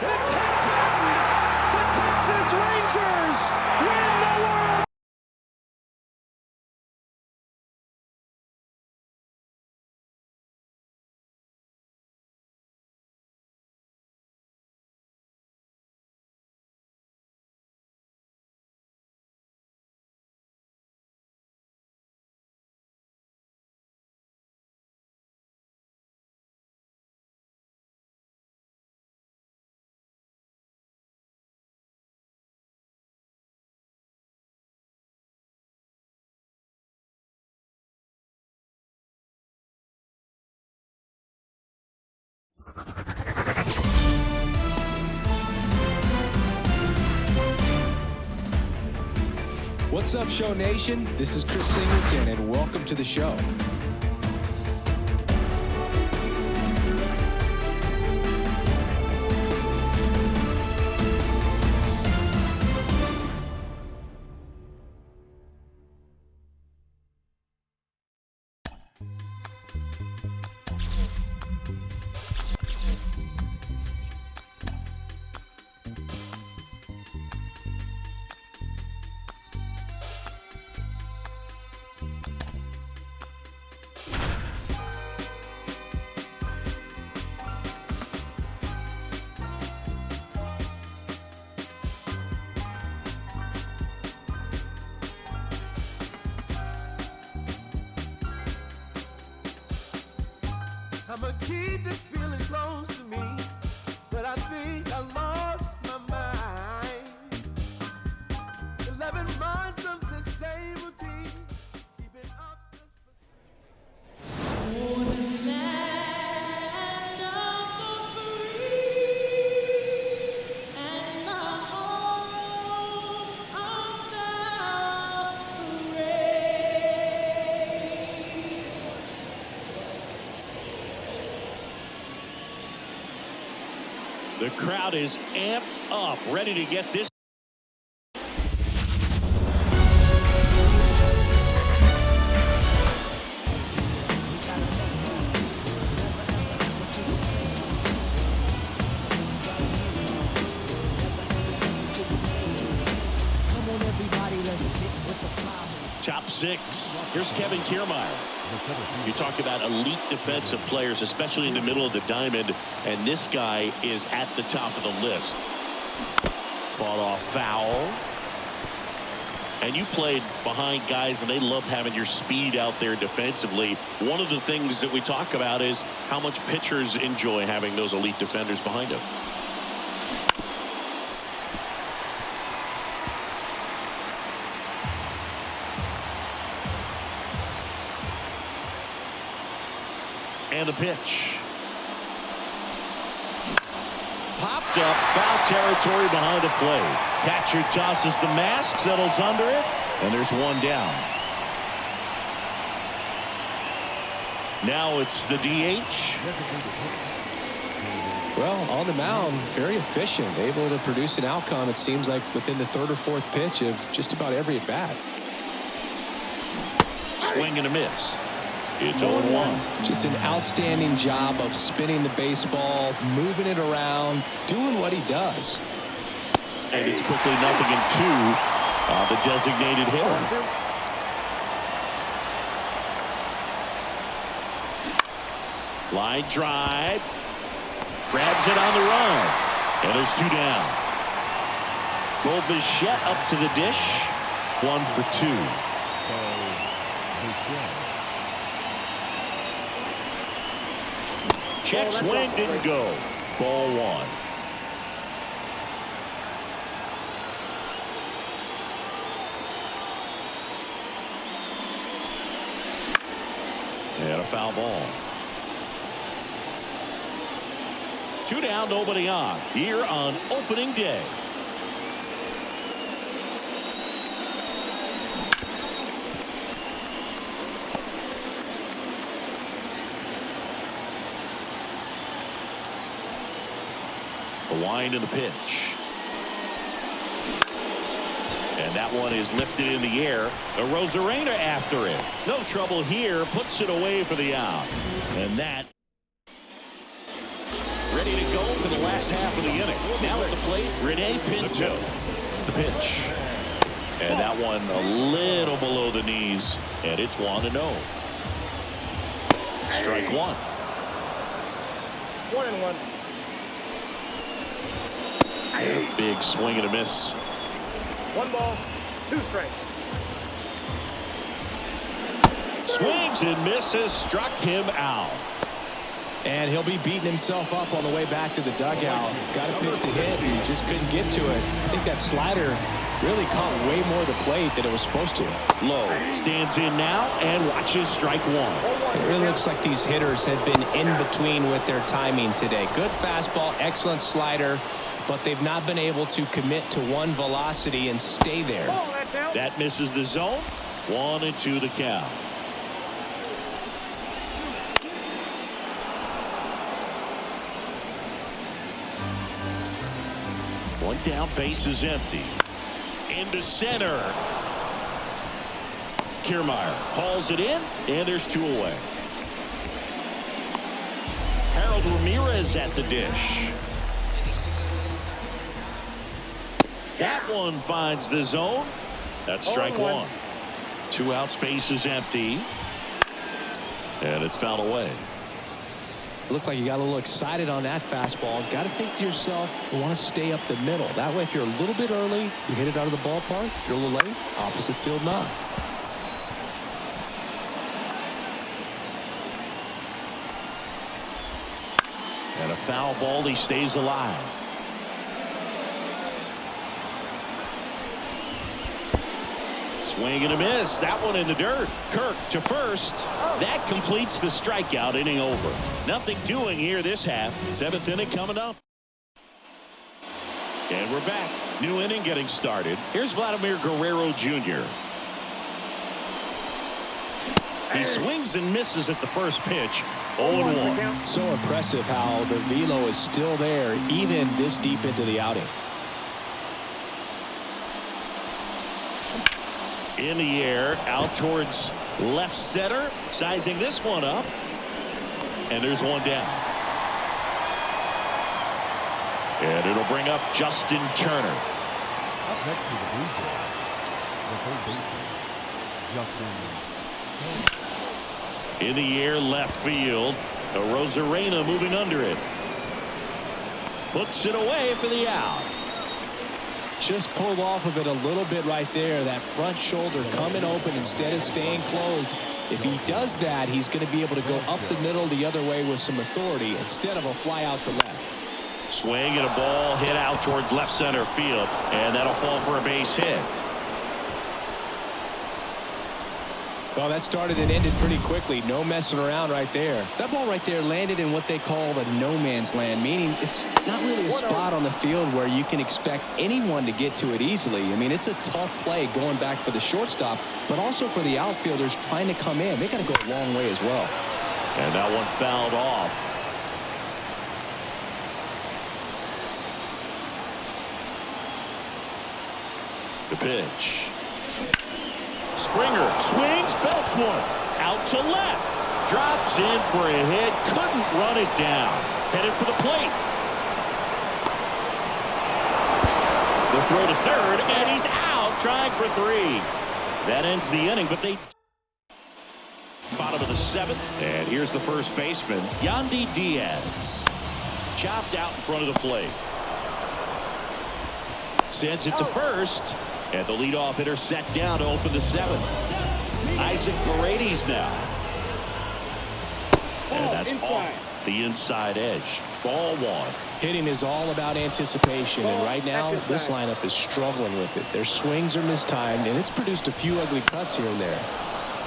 It's happened! The Texas Rangers win the World! What's up, Show Nation? This is Chris Singleton, and welcome to the show. I'ma keep this feeling close to me, but I think I lost my mind. 11 months of the same routine, keeping up this. The crowd is amped up, ready to get this. Top six. Here's Kevin Kiermaier. You talk about elite defensive players, especially in the middle of the diamond, and this guy is at the top of the list. Fought off foul. And you played behind guys, and they love having your speed out there defensively. One of the things that we talk about is how much pitchers enjoy having those elite defenders behind them. And the pitch. Popped up, foul territory behind the plate. Catcher tosses the mask, settles under it, and there's one down. Now it's the DH. Well, on the mound, very efficient, able to produce an outcome, it seems like, within the third or fourth pitch of just about every at-bat. Swing and a miss. It's 0-1. Just an outstanding job of spinning the baseball, moving it around, doing what he does. And it's quickly 0-2 on the designated hitter. Line drive. Grabs it on the run. And there's two down. Bichette up to the dish. 1 for 2. Check swing, didn't go. Ball 1. And a foul ball. 2 down, nobody on. Here on opening day. The wind and the pitch. And that one is lifted in the air. A Rosarena after it. No trouble here. Puts it away for the out. And that Ready to go for the last half of the inning. Now at the plate, Rene Pinto. The pitch. And that one a little below the knees. And it's 1-0. Strike one. 1-1. Big swing and a miss. 1 ball, 2 strikes. Swings and misses, struck him out. And he'll be beating himself up on the way back to the dugout. Got a pitch to hit and just couldn't get to it. I think that slider really caught way more of the plate than it was supposed to. Low stands in now and watches strike one. It really looks like these hitters have been in between with their timing today. Good fastball, excellent slider, but they've not been able to commit to one velocity and stay there. That misses the zone. 1-2 the count. One down, base is empty. Into center. Kiermaier hauls it in, and there's 2 away. Harold Ramirez at the dish. That one finds the zone. That's strike one. 2 outs, base is empty. And it's fouled away. Looked like you got a little excited on that fastball. Got to think to yourself, you want to stay up the middle. That way, if you're a little bit early, you hit it out of the ballpark. If you're a little late, opposite field not. And a foul ball, he stays alive. Swing and a miss. That one in the dirt. Kirk to first. That completes the strikeout. Inning over. Nothing doing here this half. 7th inning coming up. And we're back. New inning getting started. Here's Vladimir Guerrero Jr. He swings and misses at the first pitch. 0-1. So impressive how the velo is still there even this deep into the outing. In the air, out towards left center, sizing this one up, and there's one down. And it'll bring up Justin Turner. Up next to the Blue Jays, the third baseman, Justin Turner. In the air, left field. Rosarena moving under it. Puts it away for the out. Just pulled off of it a little bit right there. That front shoulder coming open instead of staying closed. If he does that, he's going to be able to go up the middle the other way with some authority instead of a fly out to left. Swing and a ball hit out towards left center field, and that'll fall for a base hit. Well, that started and ended pretty quickly. No messing around right there. That ball right there landed in what they call the no man's land, meaning it's not really a spot on the field where you can expect anyone to get to it easily. I mean, it's a tough play going back for the shortstop, but also for the outfielders trying to come in. They got to go a long way as well. And that one fouled off. The pitch. Springer swings, belts one. Out to left. Drops in for a hit. Couldn't run it down. Headed for the plate. The throw to third, and he's out trying for 3. That ends the inning, but they... Bottom of the 7th. And here's the first baseman, Yandy Diaz. Chopped out in front of the plate. Sends it to first. And the leadoff hitter set down to open the 7th. Isaac Paredes now. And that's off the inside edge. Ball 1. Hitting is all about anticipation, and right now this lineup is struggling with it. Their swings are mistimed, and it's produced a few ugly cuts here and there.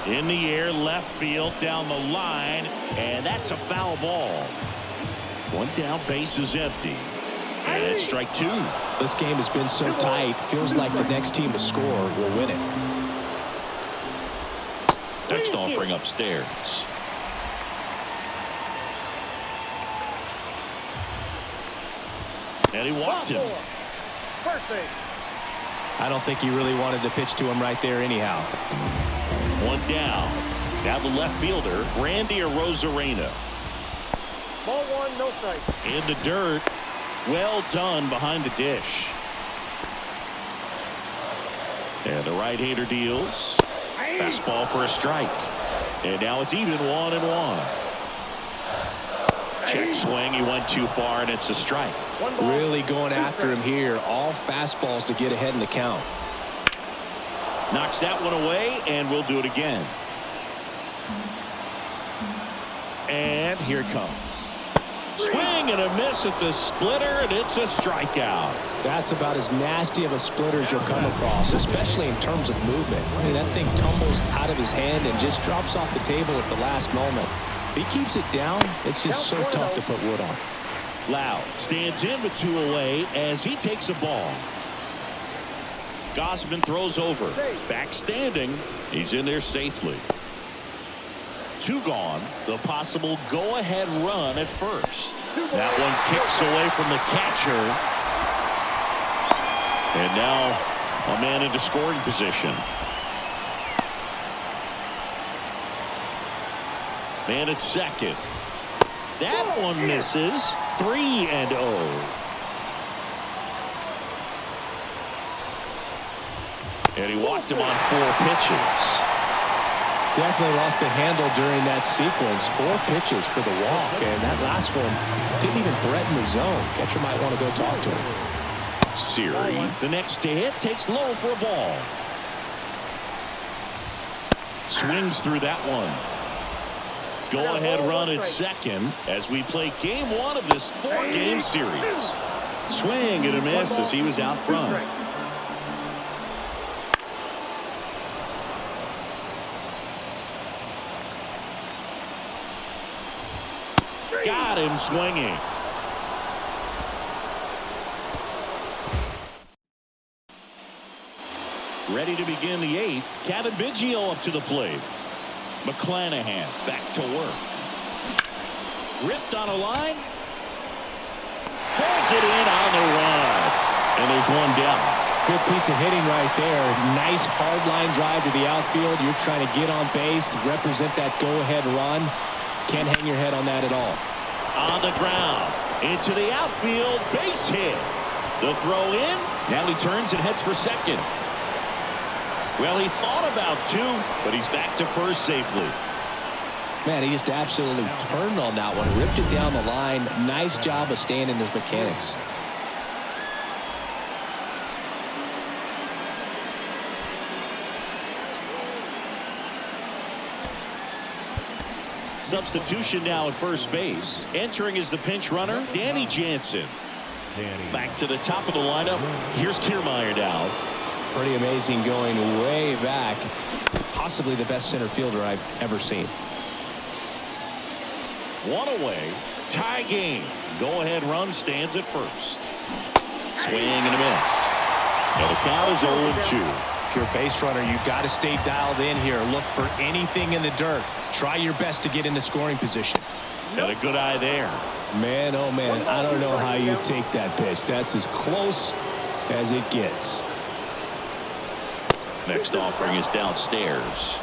In the air, left field, down the line, and that's a foul ball. One down, base is empty. And it's strike 2. This game has been so tight, feels like the next team to score will win it. Next offering upstairs. And he walked him. I don't think he really wanted to pitch to him right there anyhow. One down. Now the left fielder, Randy Arozarena. Ball one, no strike. In the dirt. Well done behind the dish. And the right-hander deals. Fastball for a strike. And now it's even 1-1. Check swing. He went too far, and it's a strike. Really going after him here. All fastballs to get ahead in the count. Knocks that one away, and we'll do it again. And here it comes. Swing and a miss at the splitter, and it's a strikeout. That's about as nasty of a splitter as you'll come across, especially in terms of movement. I mean, that thing tumbles out of his hand and just drops off the table at the last moment. If he keeps it down, it's just so tough to put wood on. Lau stands in with 2 away as he takes a ball. Gausman throws over. Back standing. He's in there safely. 2 gone. The possible go-ahead run at first. That one kicks away from the catcher. And now a man into scoring position. Man at second. That one misses. 3-0. And he walked him on 4 pitches. Definitely lost the handle during that sequence. 4 pitches for the walk, and that last one didn't even threaten the zone. Catcher might want to go talk to him. Siri, the next to hit, takes low for a ball. Swings through that one. Go-ahead run at second as we play game 1 of this 4-game series. Swing and a miss as he was out front. Got him swinging. Ready to begin the 8th. Kevin Biggio up to the plate. McClanahan back to work. Ripped on a line. Pulls it in on the run. And there's one down. Good piece of hitting right there. Nice hard line drive to the outfield. You're trying to get on base, represent that go-ahead run. Can't hang your head on that at all. On the ground. Into the outfield. Base hit. The throw in. Now he turns and heads for second. Well, he thought about 2, but he's back to first safely. Man, he just absolutely turned on that one. Ripped it down the line. Nice job of staying in his mechanics. Substitution now at first base. Entering is the pinch runner, Danny Jansen. Back to the top of the lineup. Here's Kiermaier now. Pretty amazing going way back. Possibly the best center fielder I've ever seen. 1 away. Tie game. Go-ahead run stands at first. Swing and a miss. Now the count is 0-2. If you're a base runner, you've got to stay dialed in here. Look for anything in the dirt. Try your best to get into scoring position. Got a good eye there. Man, oh man, I don't know how you take that pitch. That's as close as it gets. Next offering is downstairs.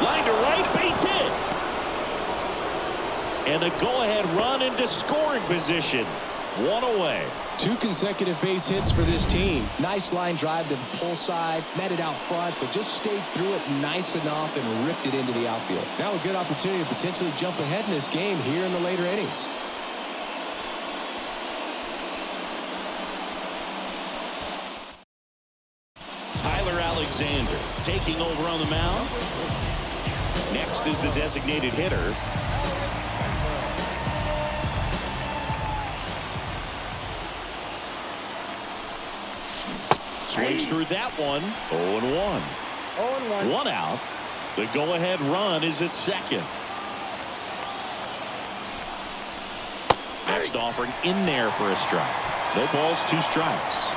Line to right, base hit. And a go-ahead run into scoring position. 1 away. 2 consecutive base hits for this team. Nice line drive to the pull side, met it out front, but just stayed through it nice enough and ripped it into the outfield. Now a good opportunity to potentially jump ahead in this game here in the later innings. Alexander taking over on the mound. Next is the designated hitter. Swings through that one. 0-1. 0-1. 1 out. The go-ahead run is at second. Next offering in there for a strike. No balls, 2 strikes.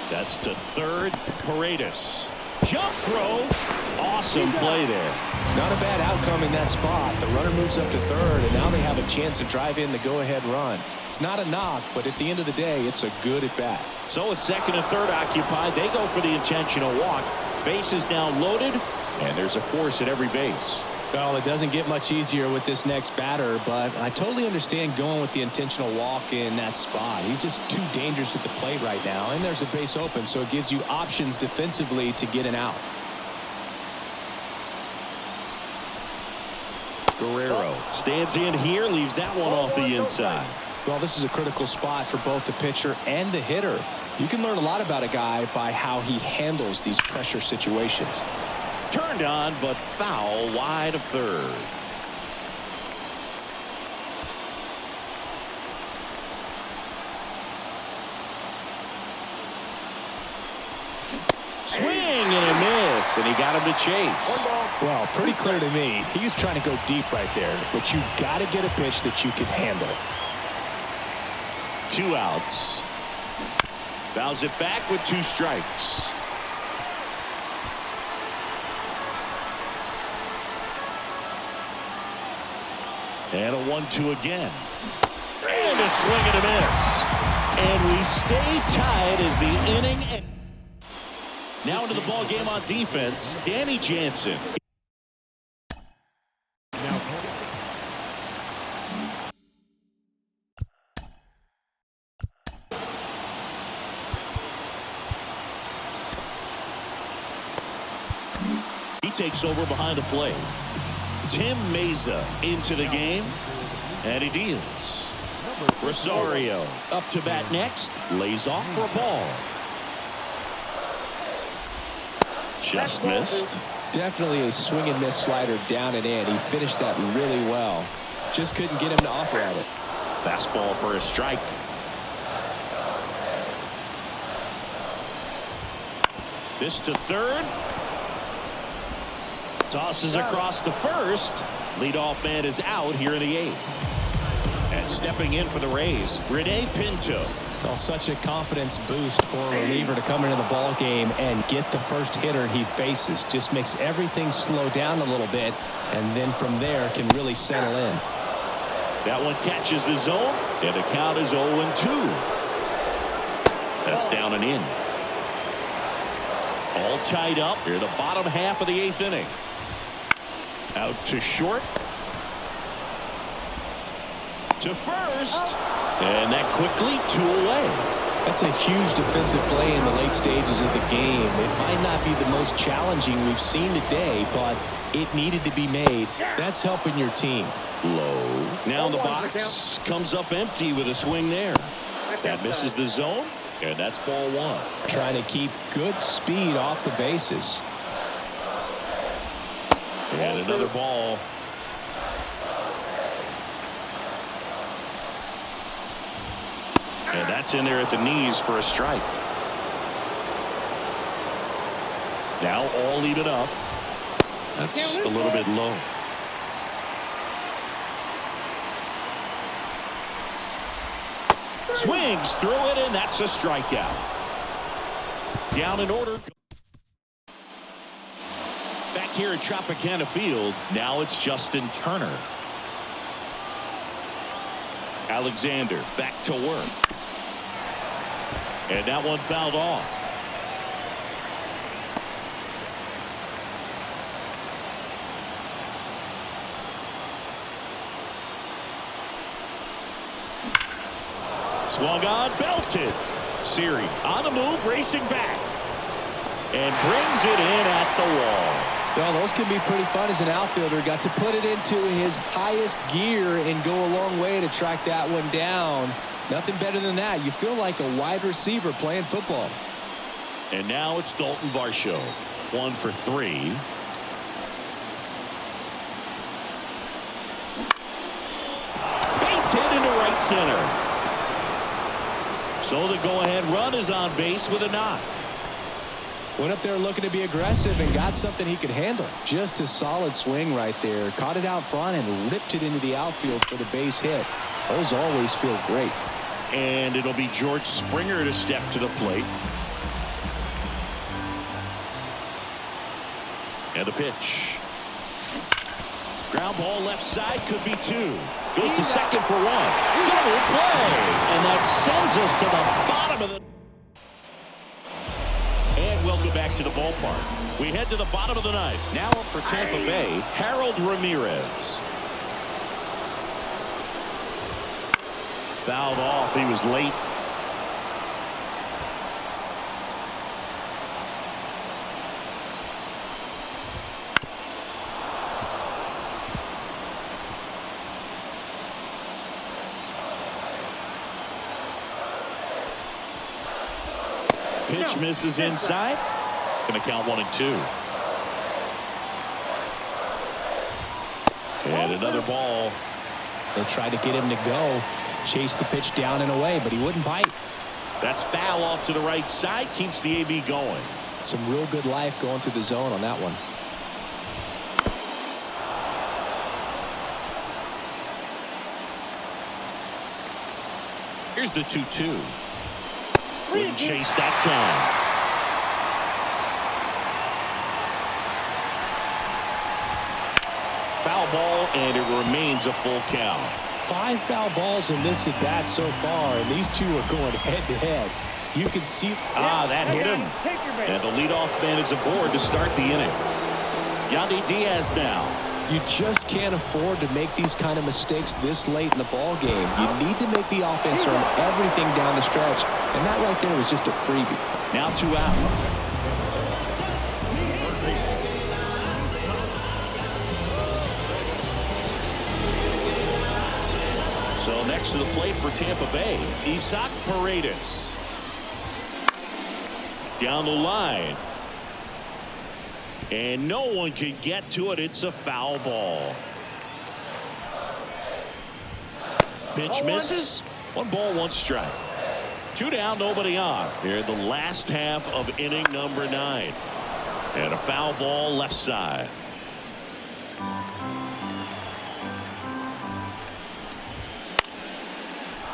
That's to third. Paredes. Jump throw. Awesome play there. Not a bad outcome in that spot. The runner moves up to third, and now they have a chance to drive in the go-ahead run. It's not a knock, but at the end of the day, it's a good at-bat. So with second and third occupied, they go for the intentional walk. Base is now loaded, and there's a force at every base. Well, it doesn't get much easier with this next batter, but I totally understand going with the intentional walk in that spot. He's just too dangerous at the plate right now, and there's a base open, so it gives you options defensively to get an out. Guerrero stands in here, leaves that one off the inside. Well, this is a critical spot for both the pitcher and the hitter. You can learn a lot about a guy by how he handles these pressure situations. Turned on, but foul wide of third. Swing and a miss, and he got him to chase. Well, pretty clear to me. He was trying to go deep right there, but you got to get a pitch that you can handle. 2 outs. Fouls it back with 2 strikes. And a 1-2 again. And a swing and a miss. And we stay tied as the inning ends. Now into the ball game on defense, Danny Jansen. He takes over behind the plate. Tim Meza into the game, and he deals. Rosario up to bat next, lays off for a ball. Just missed. Definitely a swing and miss slider down and in. He finished that really well. Just couldn't get him to offer at it. Fastball for a strike. This to third. Tosses across to first. Leadoff man is out here in the 8th. And stepping in for the Rays, Rene Pinto. Well, such a confidence boost for a reliever to come into the ball game and get the first hitter he faces. Just makes everything slow down a little bit, and then from there can really settle in. That one catches the zone, and the count is 0-2. That's down and in. All tied up here, the bottom half of the 8th inning. Out to short. To first. And that quickly 2 away. That's a huge defensive play in the late stages of the game. It might not be the most challenging we've seen today, but it needed to be made. That's helping your team. Low. Now the box comes up empty with a swing there. That misses the zone, and that's ball 1. Trying to keep good speed off the bases. And another ball. And that's in there at the knees for a strike. Now all even up. That's a little bit low. Swings through it, and that's a strikeout. Down in order. Back here at Tropicana Field, now it's Justin Turner. Alexander back to work. And that one fouled off. Swung on, belted. Siri on the move, racing back. And brings it in at the wall. Well, those can be pretty fun as an outfielder. Got to put it into his highest gear and go a long way to track that one down. Nothing better than that. You feel like a wide receiver playing football. And now it's Dalton Varsho. 1 for 3. Base hit into right center. So the go-ahead run is on base with a knock. Went up there looking to be aggressive and got something he could handle. Just a solid swing right there. Caught it out front and ripped it into the outfield for the base hit. Those always feel great. And it'll be George Springer to step to the plate. And the pitch. Ground ball left side, could be 2. Goes to second for 1. Double play. And that sends us to the bottom of the... And welcome back to the ballpark. We head to the bottom of the ninth. Now up for Tampa Bay, Harold Ramirez. Fouled off. He was late. Pitch misses inside. Going to count 1 and 2. And another ball. They tried to get him to go, chase the pitch down and away, but he wouldn't bite. That's foul off to the right side. Keeps the AB going. Some real good life going through the zone on that one. Here's the 2-2. Wouldn't chase that time. Foul ball, and it remains a full count. 5 foul balls in this at bat so far, and these two are going head to head. You can see. That hit him. And the leadoff man is aboard to start the inning. Yandy Diaz now. You just can't afford to make these kind of mistakes this late in the ball game. You need to make the offense earn everything down the stretch, and that right there was just a freebie. Now 2 out. So next to the plate for Tampa Bay, Isaac Paredes. Down the line. And no one can get to it. It's a foul ball. Pitch misses. 1 ball, 1 strike. 2 down, nobody on. Here in the last half of inning number 9. And a foul ball left side.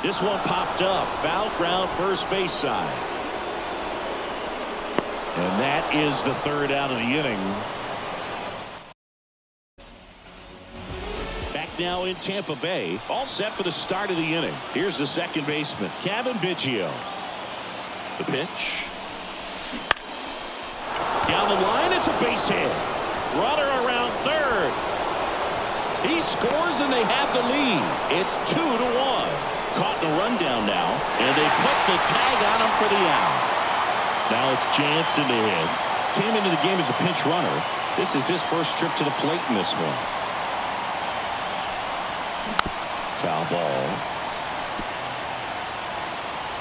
This one popped up. Foul ground, first base side. And that is the 3rd out of the inning. Back now in Tampa Bay. All set for the start of the inning. Here's the second baseman, Kevin Biggio. The pitch. Down the line, it's a base hit. Runner around 3rd. He scores and they have the lead. It's 2-1. Caught in a rundown now, and they put the tag on him for the out. Now it's Jansen to hit. Came into the game as a pinch runner. This is his first trip to the plate in this one. Foul ball.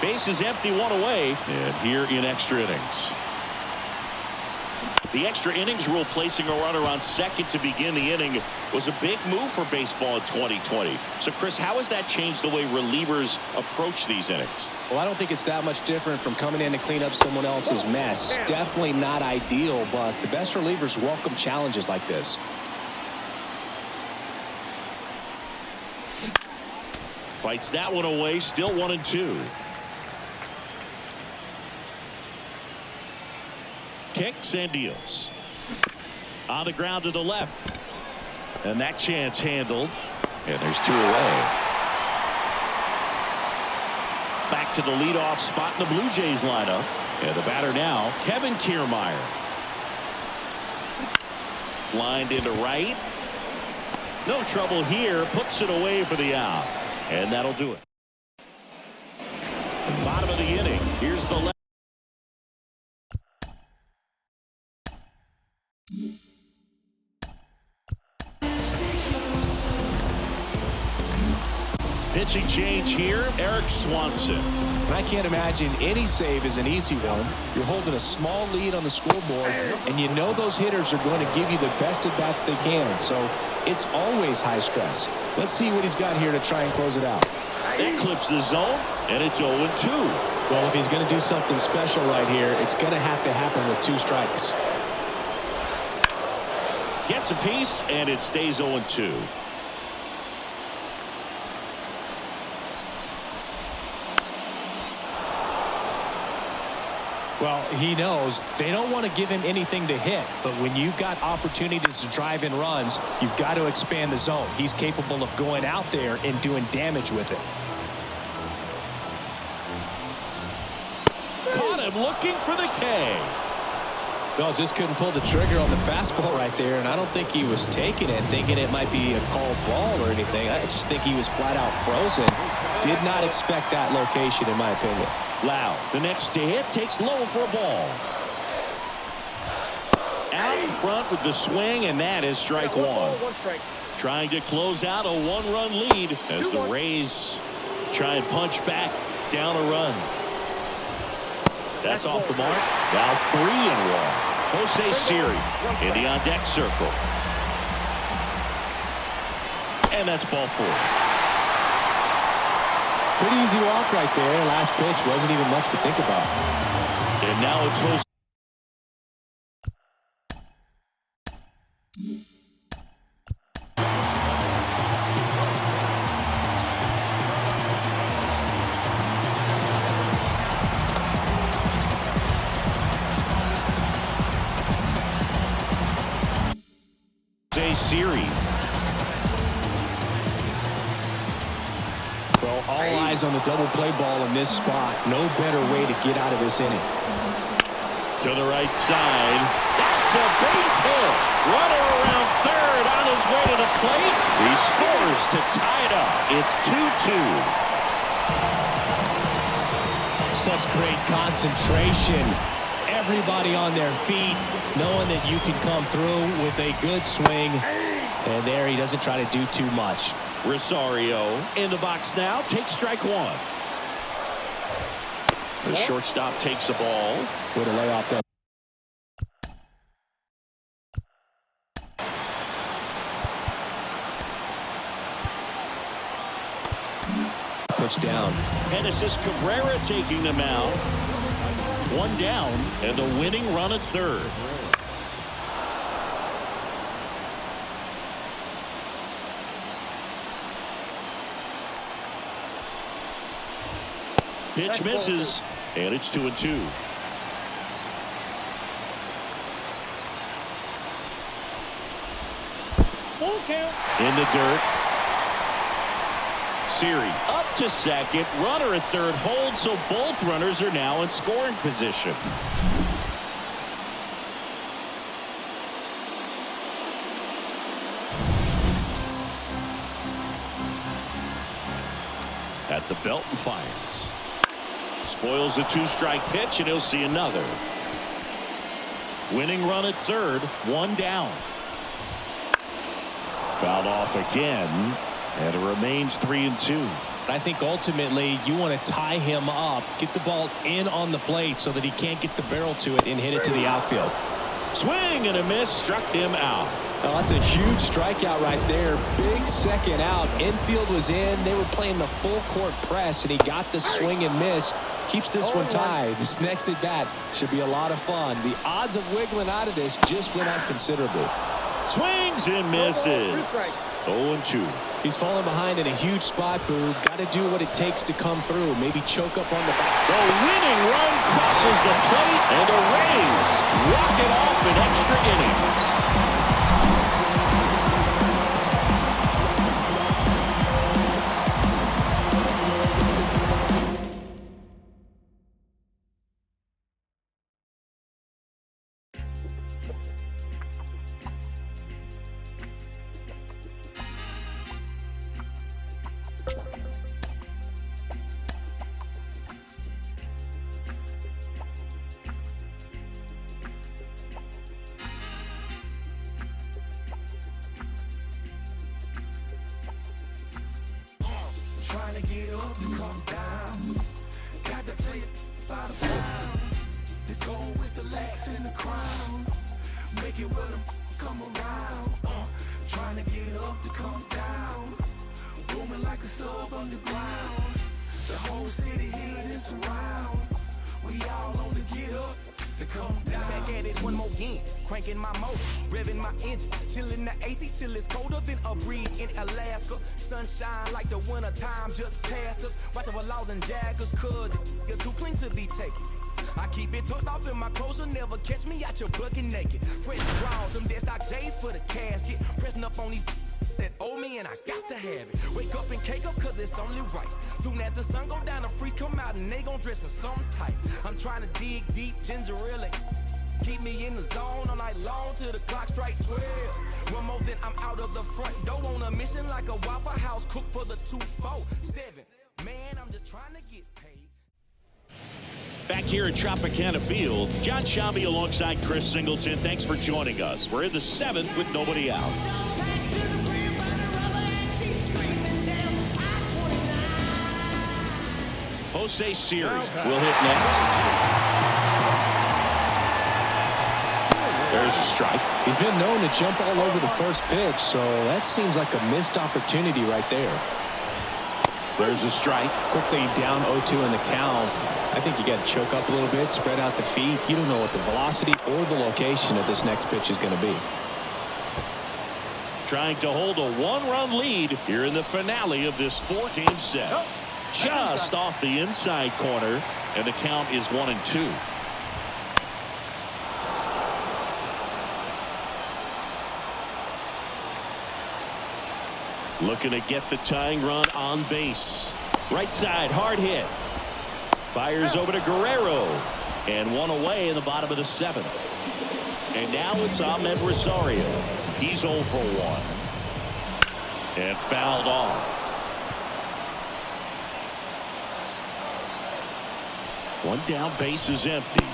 Base is empty, 1 away. And here in extra innings. The extra innings rule, placing a runner on second to begin the inning, was a big move for baseball in 2020. So, Chris, how has that changed the way relievers approach these innings? Well, I don't think it's that much different from coming in to clean up someone else's mess. Definitely not ideal, but the best relievers welcome challenges like this. Fights that one away, still 1-2. Kicks and deals. On the ground to the left. And that chance handled. And there's 2 away. Back to the leadoff spot in the Blue Jays lineup. And the batter now, Kevin Kiermaier. Lined into right. No trouble here. Puts it away for the out. And that'll do it. Bottom of the inning. Here's the left. Pitching change here, Eric Swanson. And I can't imagine any save is an easy one. You're holding a small lead on the scoreboard, and you know those hitters are going to give you the best at bats they can. So it's always high stress. Let's see what he's got here to try and close it out. That clips the zone, and it's 0-2. Well, if he's going to do something special right here, it's going to have to happen with 2 strikes. Gets a piece, and it stays 0-2. Well, he knows they don't want to give him anything to hit, but when you've got opportunities to drive in runs, you've got to expand the zone. He's capable of going out there and doing damage with it. Caught him looking for the K. Well, just couldn't pull the trigger on the fastball right there, and I don't think he was taking it, thinking it might be a called ball or anything. I just think he was flat out frozen. Did not expect that location, in my opinion. Lau, the next to hit, takes low for a ball. Out in front with the swing, and that is strike one. Trying to close out a one-run lead as the Rays try and punch back down a run. That's off the mark. Now 3-1. Jose Siri in the on-deck circle. And that's ball 4. Pretty easy walk right there. Last pitch wasn't even much to think about. And now it's Jose. Siri. Well, all eyes on the double play ball in this spot. No better way to get out of this inning. To the right side. That's a base hit. Runner around third on his way to the plate. He scores to tie it up. It's 2-2. Such great concentration. Everybody on their feet, knowing that you can come through with a good swing. And there he doesn't try to do too much. Rosario in the box now, takes strike one. The shortstop takes the ball. With a layoff there. Pitch down. Genesis Cabrera taking the mound. One down and the winning run at third. Pitch misses and it's 2-2. Full count. In the dirt. Siri up to second. Runner at third holds, so both runners are now in scoring position. At the belt and fires. Spoils the 2-strike pitch, and he'll see another. Winning run at third, one down. Fouled off again. And it remains 3-2. I think ultimately you want to tie him up, get the ball in on the plate so that he can't get the barrel to it and hit it to the outfield. Swing and a miss, struck him out. Well, that's a huge strikeout right there. Big second out. Infield was in. They were playing the full court press, and he got the swing and miss. Keeps this one tied. This next at bat should be a lot of fun. The odds of wiggling out of this just went up considerably. Swings and misses. 0-2. He's falling behind in a huge spot, Boo. Got to do what it takes to come through. Maybe choke up on the back. The winning run crosses the plate, and the Rays walk it off in extra innings. Trying to get up to come down. Got to play it by the pound. The goal with the legs and the crown. Make it with them come around. Trying to get up to come down. Booming like a sub underground. The whole city healing and surround. We all on the get up to come down. Back at it one more game, cranking my motor, revving my engine, chilling the AC till it's colder than a breeze in Alaska. Sunshine like the winter time just passed us. Watching for laws and jaggers, cause you're too clean to be taken. I keep it tucked off in my clothes, you'll never catch me out your bucket naked. Fresh draws, them dead stock J's for the casket. Pressing up on these that owe me and I got to have it. Wake up and cake up cause it's only right. Soon as the sun go down, the freaks come out and they gon' dress in something tight. I'm trying to dig deep, ginger ale. Keep me in the zone all night long till the clock strikes 12. One more then I'm out of the front door on a mission like a Waffle House cook for the 247. Man, I'm just trying to get paid. Back here at Tropicana Field, John Shambi alongside Chris Singleton. Thanks for joining us. We're in the 7th with nobody out. Jose Siri will hit next. There's a strike. He's been known to jump all over the first pitch, so that seems like a missed opportunity right there. There's a strike. Quickly down 0-2 in the count. I think you got to choke up a little bit, spread out the feet. You don't know what the velocity or the location of this next pitch is going to be. Trying to hold a one-run lead here in the finale of this 4-game set. Just off the inside corner, and the count is 1-2. Looking to get the tying run on base. Right side, hard hit. Fires over to Guerrero. And one away in the bottom of the 7th. And now it's Ahmed Rosario. He's 0 for 1. And fouled off. One down, base is empty.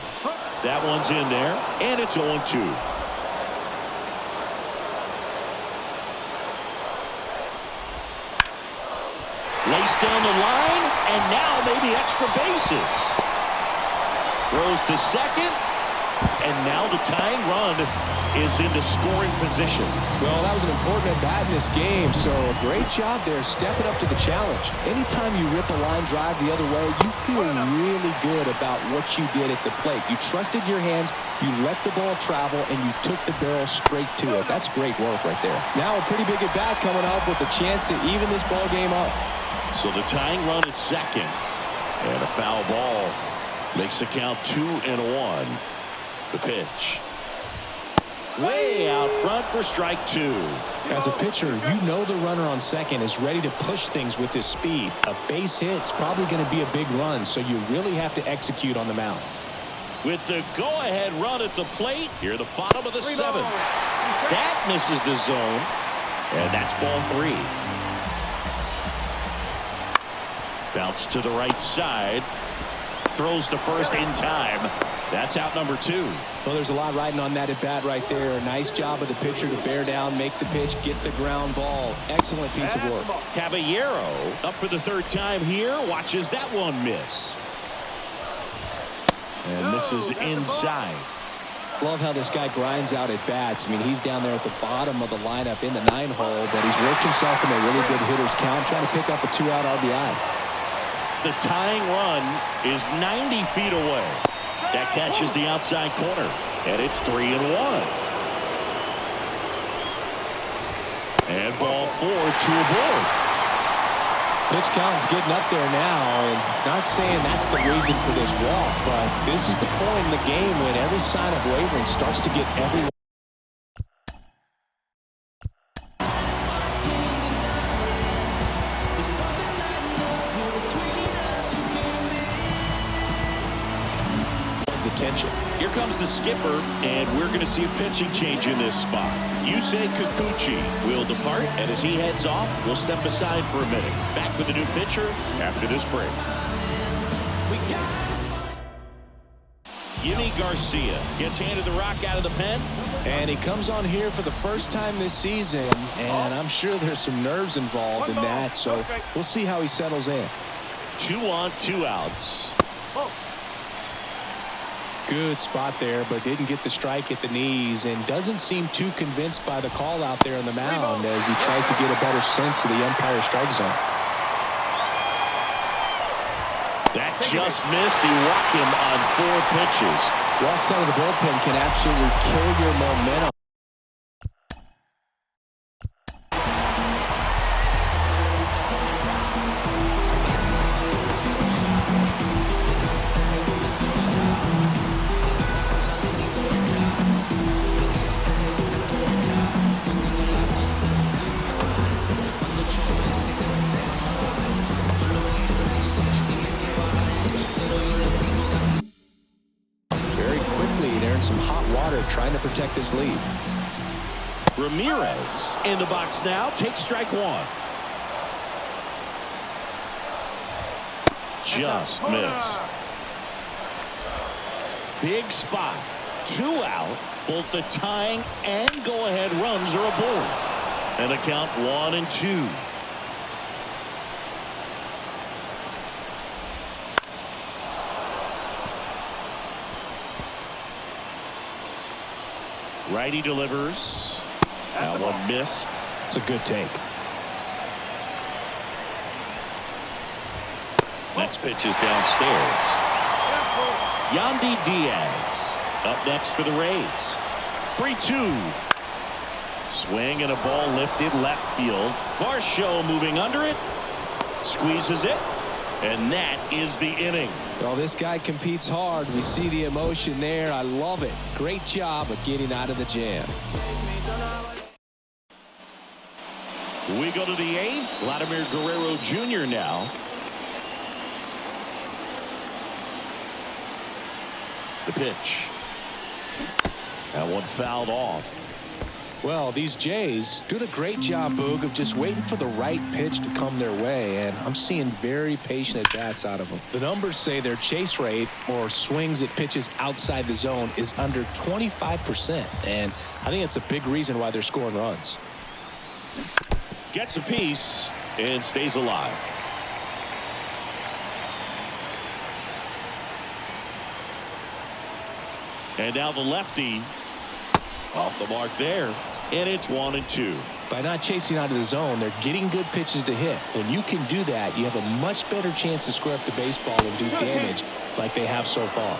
That one's in there, and it's 0-2. Laced down the line, and now maybe extra bases. Throws to second, and now the tying run is into scoring position. Well, that was an important at-bat in this game, so a great job there stepping up to the challenge. Anytime you rip a line drive the other way, you feel really good about what you did at the plate. You trusted your hands, you let the ball travel, and you took the barrel straight to it. That's great work right there. Now a pretty big at-bat coming up with a chance to even this ball game up. So the tying run at second, and a foul ball makes the count 2-1. The pitch. Way out front for strike 2. As a pitcher, you know the runner on second is ready to push things with his speed. A base hit's probably going to be a big run, so you really have to execute on the mound. With the go-ahead run at the plate, here the bottom of the 7th. That misses the zone, and that's ball 3. Bounce to the right side. Throws to first in time. That's out number 2. Well, there's a lot riding on that at bat right there. Nice job of the pitcher to bear down, make the pitch, get the ground ball. Excellent piece of work. Caballero up for the 3rd time here. Watches that one miss. And misses inside. Love how this guy grinds out at bats. I mean, he's down there at the bottom of the lineup in the 9-hole, but he's worked himself in a really good hitter's count, trying to pick up a 2-out RBI. The tying run is 90 feet away. That catches the outside corner, and it's 3-1. And ball 4, 2 aboard. Pitch count's getting up there now, and not saying that's the reason for this walk, but this is the point in the game when every sign of wavering starts to get everyone. Attention. Here comes the skipper, and we're going to see a pitching change in this spot. Yusei Kikuchi will depart, and as he heads off, we'll step aside for a minute. Back with a new pitcher after this break. Yimi Garcia gets handed the rock out of the pen. And he comes on here for the first time this season, and I'm sure there's some nerves involved in that, so we'll see how he settles in. 2 on, 2 outs. Good spot there, but didn't get the strike at the knees and doesn't seem too convinced by the call out there on the mound as he tries to get a better sense of the umpire strike zone. That just missed. He walked him on 4 pitches. Walks out of the bullpen can absolutely kill your momentum. in some hot water trying to protect this lead. Ramirez in the box now. Takes strike one. Just missed. Big spot. 2 out. Both the tying and go-ahead runs are aboard. And a count 1-2. Righty delivers. That one missed. It's a good take. Next pitch is downstairs. Yandy Diaz up next for the Rays. 3-2. Swing and a ball lifted left field. Varsho moving under it. Squeezes it. And that is the inning. Well, this guy competes hard. We see the emotion there. I love it. Great job of getting out of the jam. We go to the 8th. Vladimir Guerrero Jr. now. The pitch. That one fouled off. Well, these Jays doing a great job, Boog, of just waiting for the right pitch to come their way, and I'm seeing very patient at-bats out of them. The numbers say their chase rate, or swings at pitches outside the zone, is under 25%, and I think it's a big reason why they're scoring runs. Gets a piece and stays alive. And now the lefty off the mark there, and it's 1-2. By not chasing out of the zone, they're getting good pitches to hit. When you can do that, you have a much better chance to square up the baseball and do damage like they have so far.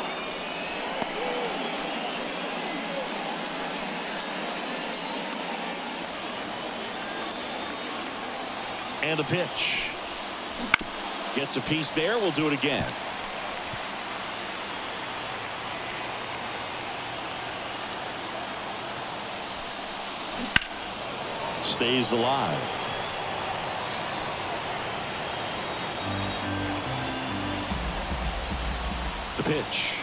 And a pitch. Gets a piece there. We'll do it again. Stays alive. The pitch.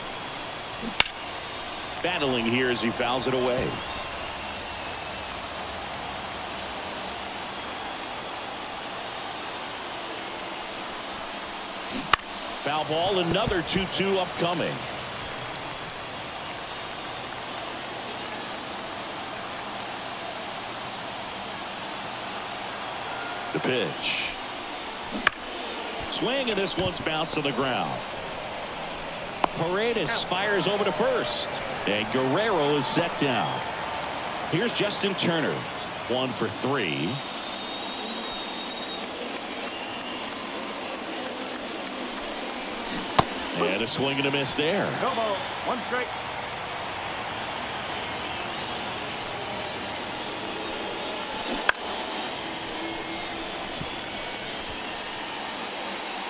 Battling here as he fouls it away. Foul ball, another 2-2 upcoming. The pitch. Swing, and this one's bounced to the ground. Paredes fires over to first, and Guerrero is set down. Here's Justin Turner, 1 for 3. And a swing and a miss there. No ball. 1 strike.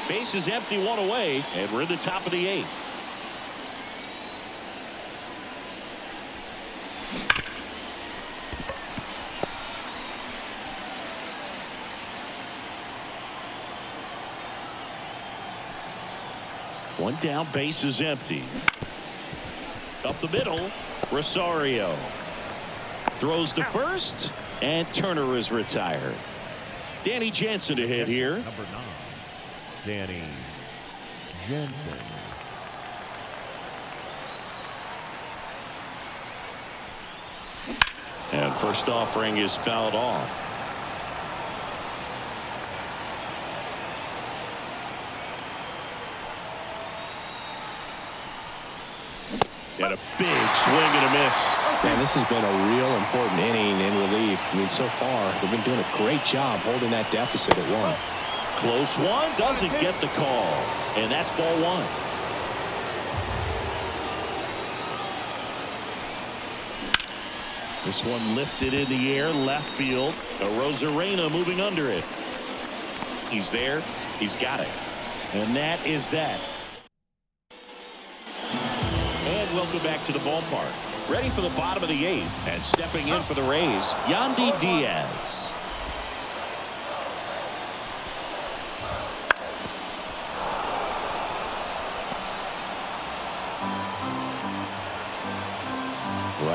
Base is empty, 1 away, and we're in the top of the 8th. One down, base is empty. Up the middle, Rosario throws to first, and Turner is retired. Danny Jansen to hit here. Number 9, Danny Jansen. And first offering is fouled off. And a big swing and a miss. Man, this has been a real important inning in relief. I mean, so far, they've been doing a great job holding that deficit at 1. Close one, doesn't get the call. And that's ball 1. This one lifted in the air, left field. Rosarena moving under it. He's there. He's got it. And that is that. And welcome back to the ballpark. Ready for the bottom of the 8th. And stepping in for the Rays, Yandy Diaz.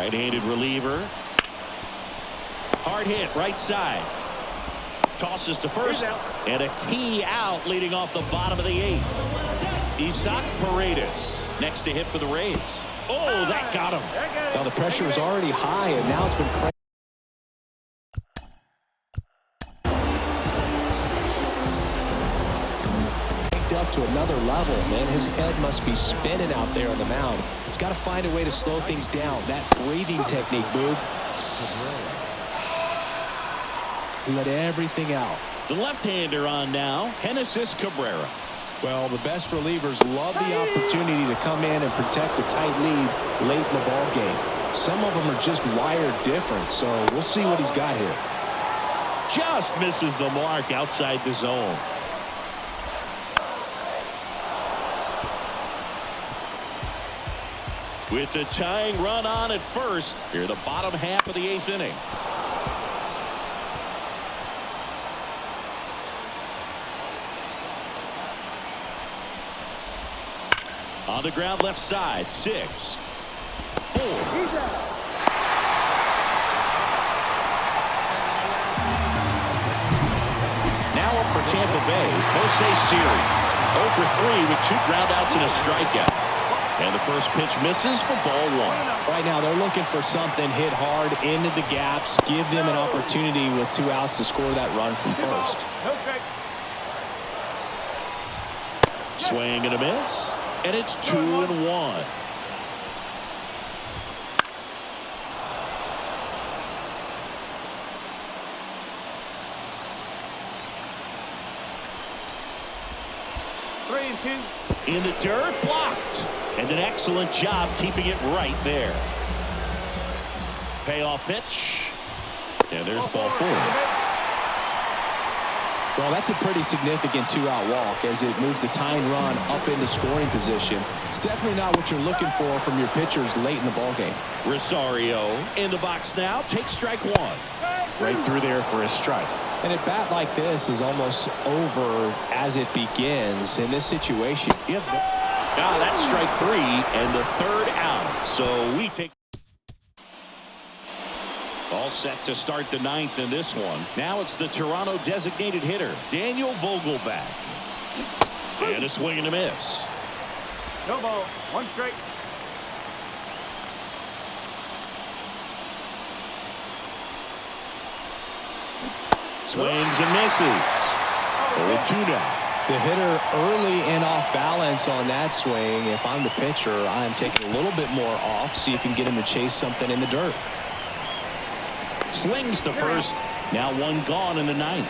Right-handed reliever. Hard hit, right side. Tosses to first, and a key out leading off the bottom of the 8th. Isaac Paredes next to hit for the Rays. Oh, that got him. Well, the pressure was already high, and now it's been cranked up to another level. Man, his head must be spinning out there on the mound. He's got to find a way to slow things down. That breathing technique, Boog. Let everything out. The left-hander on now, Genesis Cabrera. Well, the best relievers love the opportunity to come in and protect the tight lead late in the ball game. Some of them are just wired different, so we'll see what he's got here. Just misses the mark outside the zone. With the tying run on at first, here the bottom half of the 8th inning. On the ground left side, 6, 4. Now up for Tampa Bay, Jose Siri. 0 for 3 with 2 groundouts and a strikeout. And the first pitch misses for ball 1. Right now they're looking for something hit hard into the gaps, give them an opportunity with 2 outs to score that run from first. Swing and a miss. And it's 2-1. In the dirt, blocked. And an excellent job keeping it right there. Payoff pitch. And there's ball 4. Well, that's a pretty significant 2-out walk as it moves the tying run up into scoring position. It's definitely not what you're looking for from your pitchers late in the ballgame. Rosario in the box now. Takes strike 1. Right through there for a strike. And a bat like this is almost over as it begins in this situation. Yep. Now that's strike 3 and the 3rd out. So we take. All set to start the 9th in this one. Now it's the Toronto designated hitter, Daniel Vogelbach. And a swing and a miss. No ball. 1 strike. Swings and misses. 0-2 now. The hitter early and off balance on that swing. If I'm the pitcher, I'm taking a little bit more off, see if you can get him to chase something in the dirt. Slings to first. Now 1 gone in the 9th.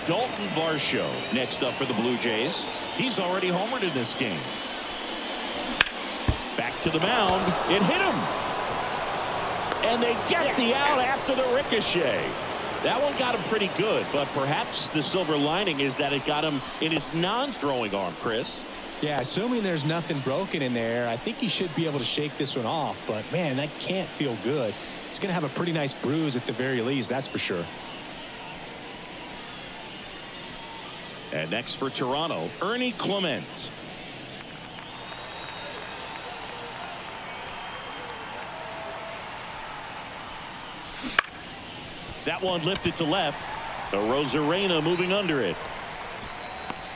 Dalton Varsho next up for the Blue Jays. He's already homered in this game. Back to the mound. It hit him. And they get the out after the ricochet. That one got him pretty good, but perhaps the silver lining is that it got him in his non-throwing arm, Chris. Yeah, assuming there's nothing broken in there, I think he should be able to shake this one off. But, man, that can't feel good. He's going to have a pretty nice bruise at the very least, that's for sure. And next for Toronto, Ernie Clement. That one lifted to left. The Rosarena moving under it.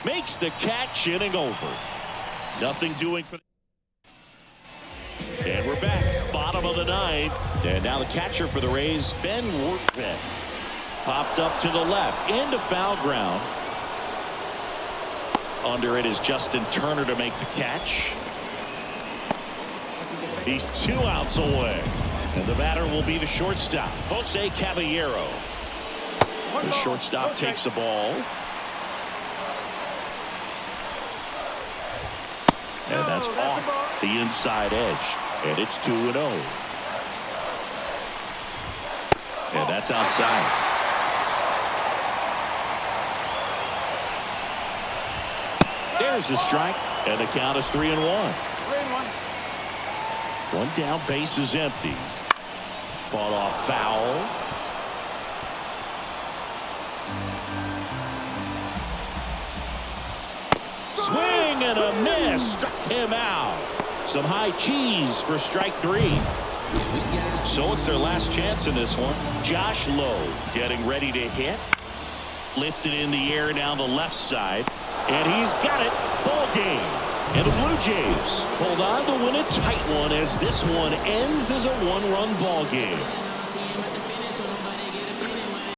Makes the catch, inning over. Nothing doing for. And we're back. Bottom of the 9th. And now the catcher for the Rays, Ben Workman. Popped up to the left. Into foul ground. Under it is Justin Turner to make the catch. He's 2 outs away. And the batter will be the shortstop, Jose Caballero. The shortstop takes the ball. And that's off the inside edge. And it's 2-0. And that's outside. There's the strike. And the count is 3-1. 1 down, base is empty. Fought off foul. Swing and a miss. Struck him out. Some high cheese for strike 3. So it's their last chance in this one. Josh Lowe getting ready to hit. Lifted in the air down the left side. And he's got it. Ball game. And the Blue Jays hold on to win a tight one as this one ends as a one-run ball game.